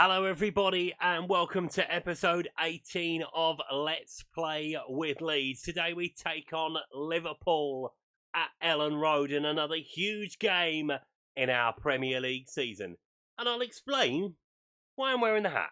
Hello everybody and welcome to episode 18 of Let's Play with Leeds. Today we take on Liverpool at Ellen Road in another huge game in our Premier League season. And I'll explain why I'm wearing the hat.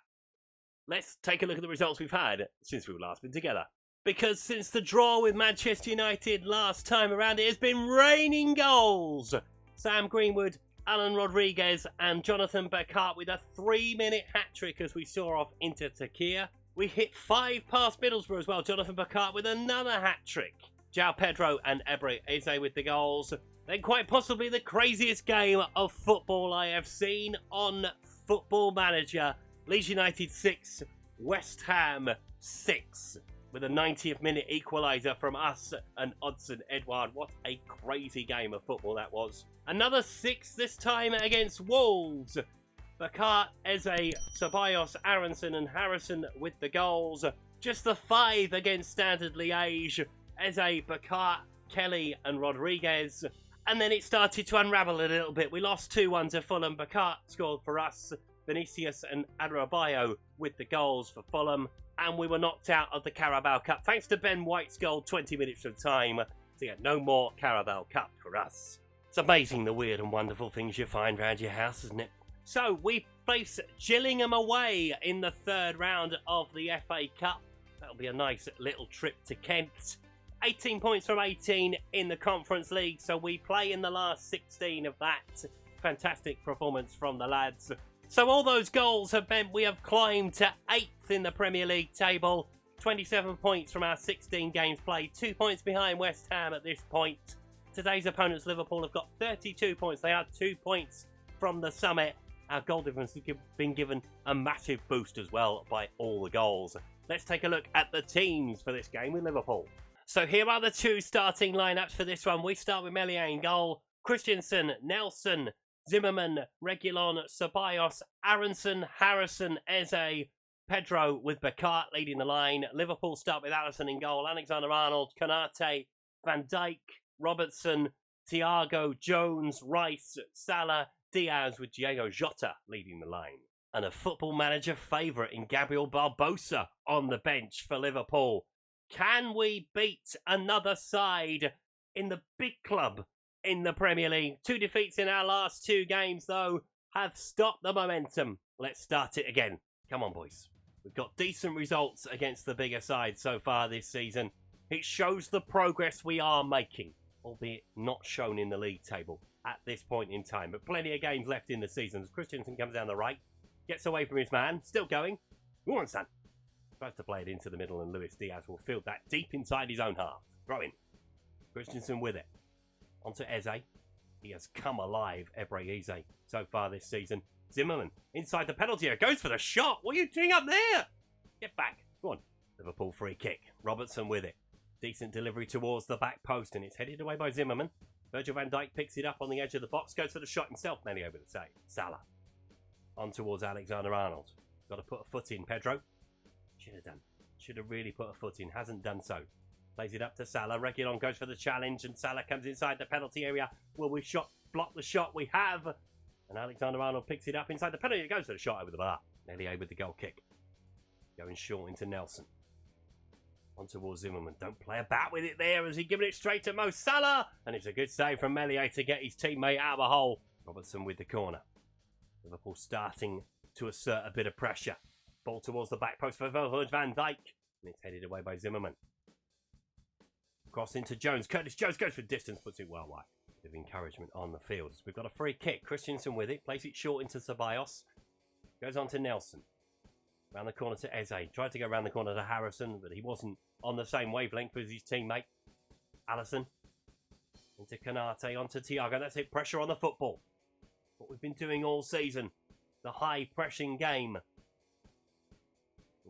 Let's take a look at the results we've had since we've last been together. Because since the draw with Manchester United last time around, it has been raining goals. Sam Greenwood, Alan Rodriguez and Jonathan Beckart with a 3-minute hat-trick as we saw off into Turkey. We hit 5 past Middlesbrough as well. Jonathan Beckart with another hat-trick. João Pedro and Ebre Eze with the goals. Then quite possibly the craziest game of football I have seen on Football Manager. Leeds United 6, West Ham 6. With a 90th minute equaliser from us and Odsonne Edouard. What a crazy game of football that was. Another 6 this time against Wolves. Beckart, Eze, Ceballos, Aronson and Harrison with the goals. Just the 5 against Standard Liège. Eze, Beckart, Kelly and Rodriguez. And then it started to unravel a little bit. We lost 2-1 to Fulham. Beckart scored for us. Vinicius and Adebayo with the goals for Fulham. And we were knocked out of the Carabao Cup thanks to Ben White's goal 20 minutes of time. So yeah, no more Carabao Cup for us. It's amazing the weird and wonderful things you find around your house, isn't it? So we face Gillingham away in the 3rd round of the FA Cup. That'll be a nice little trip to Kent. 18 points from 18 in the Conference League, so we play in the last 16 of that. Fantastic performance from the lads. So all those goals have meant we have climbed to 8th in the Premier League table. 27 points from our 16 games played. 2 points behind West Ham at this point. Today's opponents, Liverpool, have got 32 points. They are 2 points from the summit. Our goal difference has been given a massive boost as well by all the goals. Let's take a look at the teams for this game with Liverpool. So here are the 2 starting lineups for this one. We start with Meslier in goal. Christensen, Nelson, Zimmerman, Reguilon, Ceballos, Aronson, Harrison, Eze, Pedro with Beckart leading the line. Liverpool start with Alisson in goal. Alexander-Arnold, Konate, Van Dijk, Robertson, Thiago, Jones, Rice, Salah, Diaz with Diego Jota leading the line. And a Football Manager favourite in Gabriel Barbosa on the bench for Liverpool. Can we beat another side in the big club in the Premier League? 2 defeats in our last 2 games, though, have stopped the momentum. Let's start it again. Come on, boys. We've got decent results against the bigger side so far this season. It shows the progress we are making, albeit not shown in the league table at this point in time. But plenty of games left in the season as Christensen comes down the right, gets away from his man, still going. Go on, son. Tries to play it into the middle and Luis Diaz will field that deep inside his own half. Throw in. Christensen with it. Onto Eze. He has come alive, Ebre Eze, so far this season. Zimmerman inside the penalty area. Goes for the shot. What are you doing up there? Get back. Go on. Liverpool free kick. Robertson with it. Decent delivery towards the back post and it's headed away by Zimmerman. Virgil van Dijk picks it up on the edge of the box. Goes for the shot himself. Many over the save. Salah. On towards Alexander-Arnold. Got to put a foot in, Pedro. Should have done. Should have really put a foot in. Hasn't done so. Plays it up to Salah. Reguilon goes for the challenge and Salah comes inside the penalty area. Will we block the shot? We have. And Alexander-Arnold picks it up inside the penalty. It goes for the shot over the bar. Meslier with the goal kick. Going short into Nelson. On towards Zimmerman. Don't play about with it there as he given it straight to Mo Salah. And it's a good save from Meslier to get his teammate out of a hole. Robertson with the corner. Liverpool starting to assert a bit of pressure. Ball towards the back post for Virgil van Dijk. And it's headed away by Zimmerman. Cross into Jones. Curtis Jones goes for distance, puts it well wide. Bit of encouragement on the field. We've got a free kick. Christensen with it. Plays it short into Ceballos. Goes on to Nelson. Round the corner to Eze. Tried to go round the corner to Harrison, but he wasn't on the same wavelength as his teammate. Alisson. Into Konate. Onto Thiago. That's it. Pressure on the football. What we've been doing all season. The high pressing game.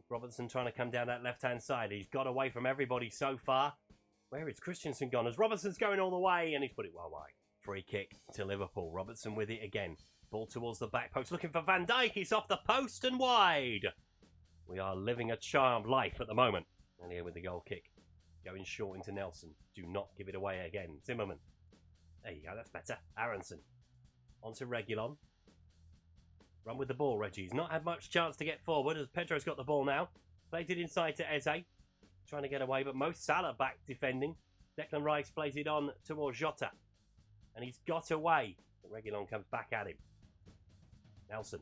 Robertson trying to come down that left-hand side. He's got away from everybody so far. Where is Christensen gone? As Robertson's going all the way and he's put it well wide. Free kick to Liverpool. Robertson with it again. Ball towards the back post. Looking for Van Dijk. He's off the post and wide. We are living a charmed life at the moment. And here with the goal kick. Going short into Nelson. Do not give it away again. Zimmerman. There you go. That's better. Aronson. Onto Reguilon. Run with the ball, Reggie. He's not had much chance to get forward as Pedro's got the ball now. Plays it inside to Eze. Trying to get away, but Mo Salah back defending. Declan Rice plays it on towards Jota. And he's got away. Reguilon comes back at him. Nelson.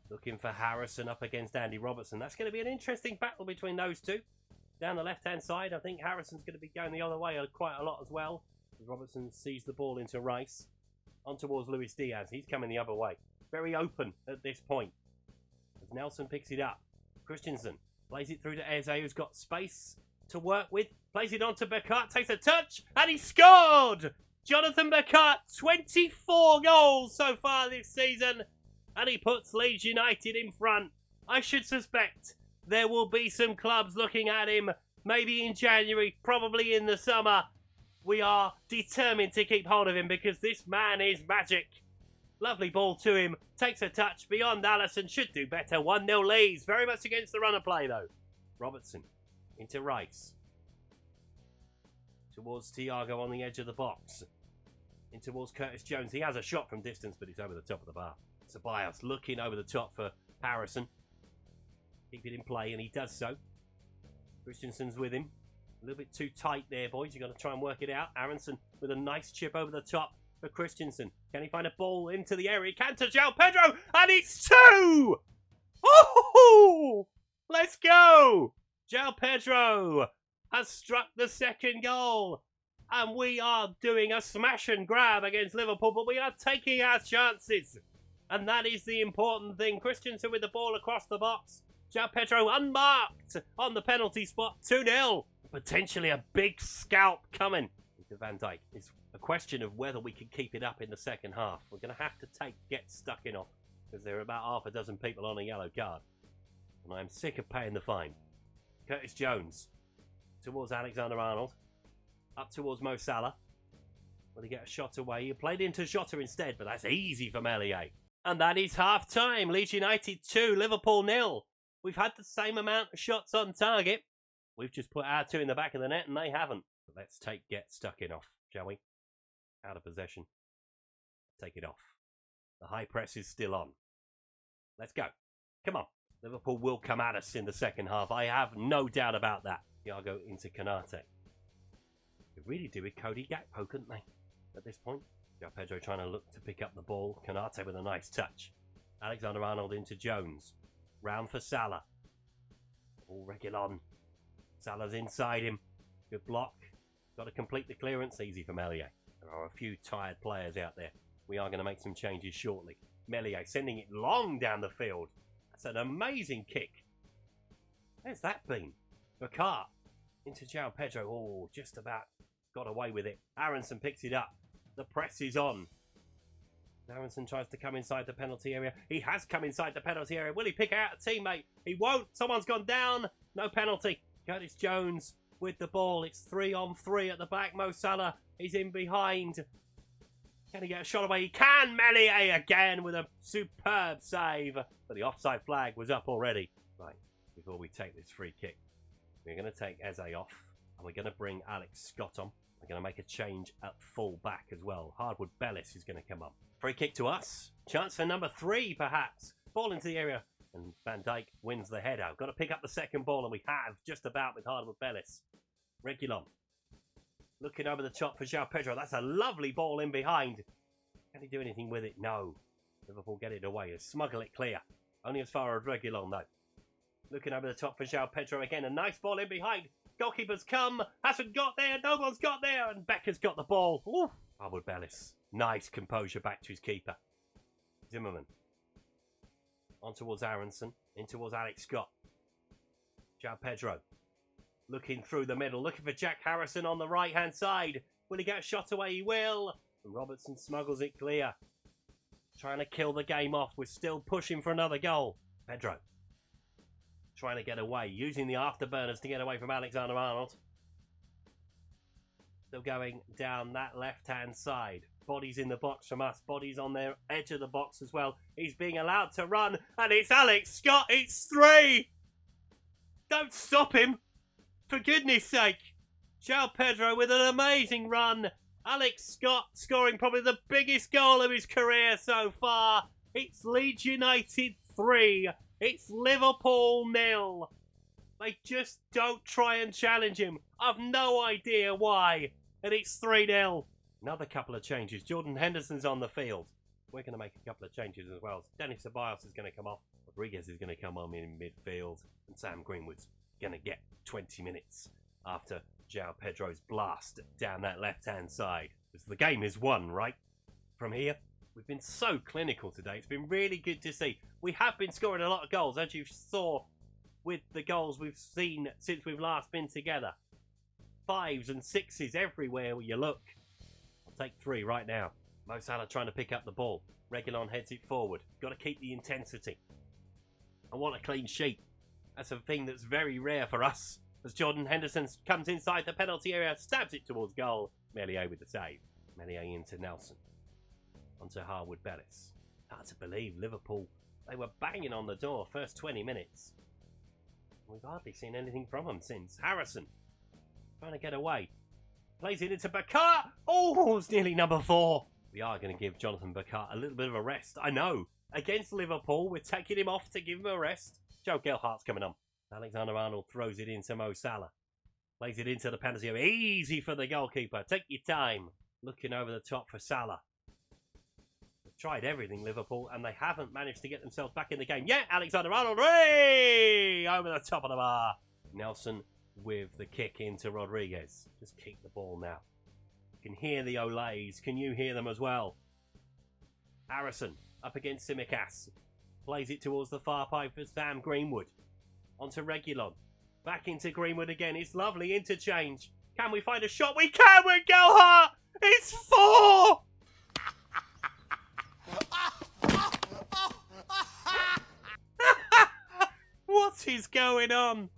Looking for Harrison up against Andy Robertson. That's going to be an interesting battle between those two. Down the left-hand side, I think Harrison's going to be going the other way quite a lot as well. Robertson sees the ball into Rice. On towards Luis Diaz. He's coming the other way. Very open at this point. As Nelson picks it up. Christensen plays it through to Eze, who's got space to work with. Plays it on to Bakart, takes a touch, and he scored! Jonathan Bakart, 24 goals so far this season, and he puts Leeds United in front. I should suspect there will be some clubs looking at him, maybe in January, probably in the summer. We are determined to keep hold of him because this man is magic. Lovely ball to him. Takes a touch beyond Allison. Should do better. 1-0 Leeds. Very much against the run of play, though. Robertson into Rice. Towards Thiago on the edge of the box. In towards Curtis Jones. He has a shot from distance, but it's over the top of the bar. Ceballos looking over the top for Harrison. Keep it in play, and he does so. Christensen's with him. A little bit too tight there, boys. You've got to try and work it out. Aronson with a nice chip over the top for Christensen. Can he find a ball into the area? He can to João Pedro, and it's 2! Oh! Let's go! João Pedro has struck the second goal, and we are doing a smash and grab against Liverpool, but we are taking our chances, and that is the important thing. Christensen with the ball across the box. João Pedro unmarked on the penalty spot. 2-0. Potentially a big scalp coming into Van Dijk. It's a question of whether we can keep it up in the second half. We're going to have to get stuck in off because there are about half a dozen people on a yellow card. And I'm sick of paying the fine. Curtis Jones towards Alexander-Arnold. Up towards Mo Salah. Will he get a shot away? He played into Jota instead, but that's easy for Meslier. And that is half-time. Leeds United 2, Liverpool 0. We've had the same amount of shots on target. We've just put our 2 in the back of the net and they haven't. But let's get stuck in off, shall we? Out of possession. Take it off. The high press is still on. Let's go. Come on. Liverpool will come at us in the second half. I have no doubt about that. Thiago into Canate. They really do with Cody Gakpo, couldn't they? At this point. João Pedro trying to look to pick up the ball. Canate with a nice touch. Alexander-Arnold into Jones. Round for Salah. All Reguilon. Salah's inside him. Good block. Got to complete the clearance. Easy for Meslier. There are a few tired players out there. We are going to make some changes shortly. Meslier sending it long down the field. That's an amazing kick. Where's that been? Bakart into João Pedro. Oh, just about got away with it. Aronson picks it up. The press is on. Aronson tries to come inside the penalty area. He has come inside the penalty area. Will he pick out a teammate? He won't. Someone's gone down. No penalty. Curtis Jones with the ball. It's 3-on-3 at the back. Mo Salah is in behind. Can he get a shot away? He can. Meslier again with a superb save. But the offside flag was up already. Right, before we take this free kick, we're going to take Eze off. And we're going to bring Alex Scott on. We're going to make a change at full back as well. Hardwood Bellis is going to come on. Free kick to us. Chance for number 3, perhaps. Ball into the area. And Van Dijk wins the header. Got to pick up the second ball, and we have just about with Hardwood Bellis. Reguilon. Looking over the top for João Pedro. That's a lovely ball in behind. Can he do anything with it? No. Liverpool get it away. Smuggle it clear. Only as far as Reguilon, though. Looking over the top for João Pedro again. A nice ball in behind. Goalkeeper's come. Hasn't got there. No one's got there. And Becker's got the ball. Ooh. Hardwood Bellis. Nice composure back to his keeper. Zimmerman. On towards Aronson. In towards Alex Scott. João Pedro. Looking through the middle. Looking for Jack Harrison on the right-hand side. Will he get a shot away? He will. And Robertson smuggles it clear. Trying to kill the game off. We're still pushing for another goal. Pedro. Trying to get away. Using the afterburners to get away from Alexander-Arnold. Still going down that left-hand side. Bodies in the box from us. Bodies on their edge of the box as well. He's being allowed to run. And it's Alex Scott. It's 3. Don't stop him. For goodness sake. João Pedro with an amazing run. Alex Scott scoring probably the biggest goal of his career so far. It's Leeds United 3. It's Liverpool 0. They just don't try and challenge him. I've no idea why. And it's 3-0. Another couple of changes. Jordan Henderson's on the field. We're going to make a couple of changes as well. Dennis Ceballos is going to come off. Rodriguez is going to come on in midfield. And Sam Greenwood's going to get 20 minutes after João Pedro's blast down that left-hand side. Because the game is won, right? From here, we've been so clinical today. It's been really good to see. We have been scoring a lot of goals, as you saw with the goals we've seen since we've last been together. 5s and 6s everywhere you look. I'll take 3 right now. Mo Salah trying to pick up the ball. Reguilon heads it forward. Got to keep the intensity. I want a clean sheet. That's a thing that's very rare for us. As Jordan Henderson comes inside the penalty area, stabs it towards goal. Meslier with the save. Meslier into Nelson. Onto Harwood Bellis. Hard to believe Liverpool, they were banging on the door first 20 minutes. We've hardly seen anything from them since. Harrison trying to get away. Plays it into Bakar. Oh, it's nearly number 4. We are going to give Jonathan Bakar a little bit of a rest. I know. Against Liverpool, we're taking him off to give him a rest. Joe Gelhardt's coming on. Alexander-Arnold throws it into Mo Salah. Plays it into the penalty area. Easy for the goalkeeper. Take your time. Looking over the top for Salah. They've tried everything, Liverpool, and they haven't managed to get themselves back in the game yet. Alexander-Arnold, over the top of the bar. Nelson with the kick into Rodriguez. Just keep the ball now. You can hear the Olays. Can you hear them as well? Harrison up against Tsimikas. Plays it towards the far pipe for Sam Greenwood. Onto Reguilon. Back into Greenwood again. It's lovely interchange. Can we find a shot? We can with Gelhardt! It's 4! What is going on?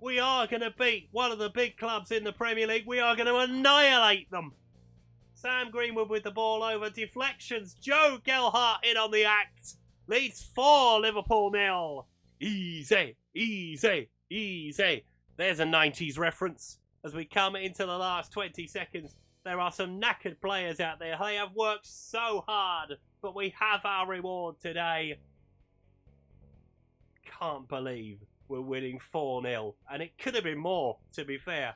We are going to beat one of the big clubs in the Premier League. We are going to annihilate them. Sam Greenwood with the ball over. Deflections. Joe Gelhardt in on the act. Leeds 4, Liverpool 0. Easy, easy, easy. There's a 90s reference. As we come into the last 20 seconds, there are some knackered players out there. They have worked so hard, but we have our reward today. Can't believe we're winning 4-0, and it could have been more, to be fair.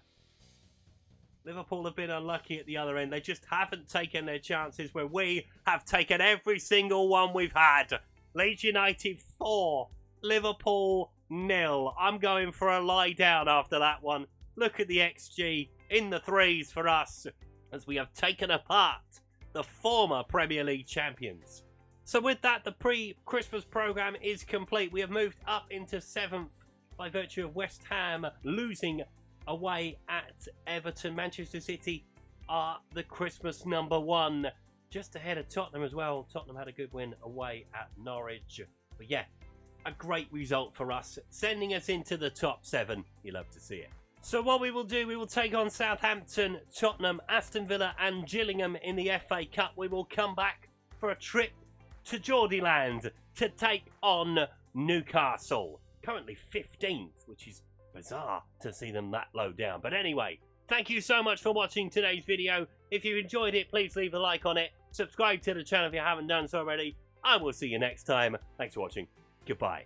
Liverpool have been unlucky at the other end. They just haven't taken their chances where we have taken every single one we've had. Leeds United 4, Liverpool 0. I'm going for a lie down after that one. Look at the XG in the 3s for us as we have taken apart the former Premier League champions. So with that, the pre-Christmas programme is complete. We have moved up into 7th by virtue of West Ham losing away at Everton. Manchester City are the Christmas number 1. Just ahead of Tottenham as well. Tottenham had a good win away at Norwich. But yeah, a great result for us, sending us into the top 7. You love to see it. So what we will do, we will take on Southampton, Tottenham, Aston Villa and Gillingham in the FA Cup. We will come back for a trip to Geordieland to take on Newcastle. Currently 15th, which is bizarre to see them that low down. But anyway, thank you so much for watching today's video. If you enjoyed it, please leave a like on it. Subscribe to the channel if you haven't done so already. I will see you next time. Thanks for watching. Goodbye.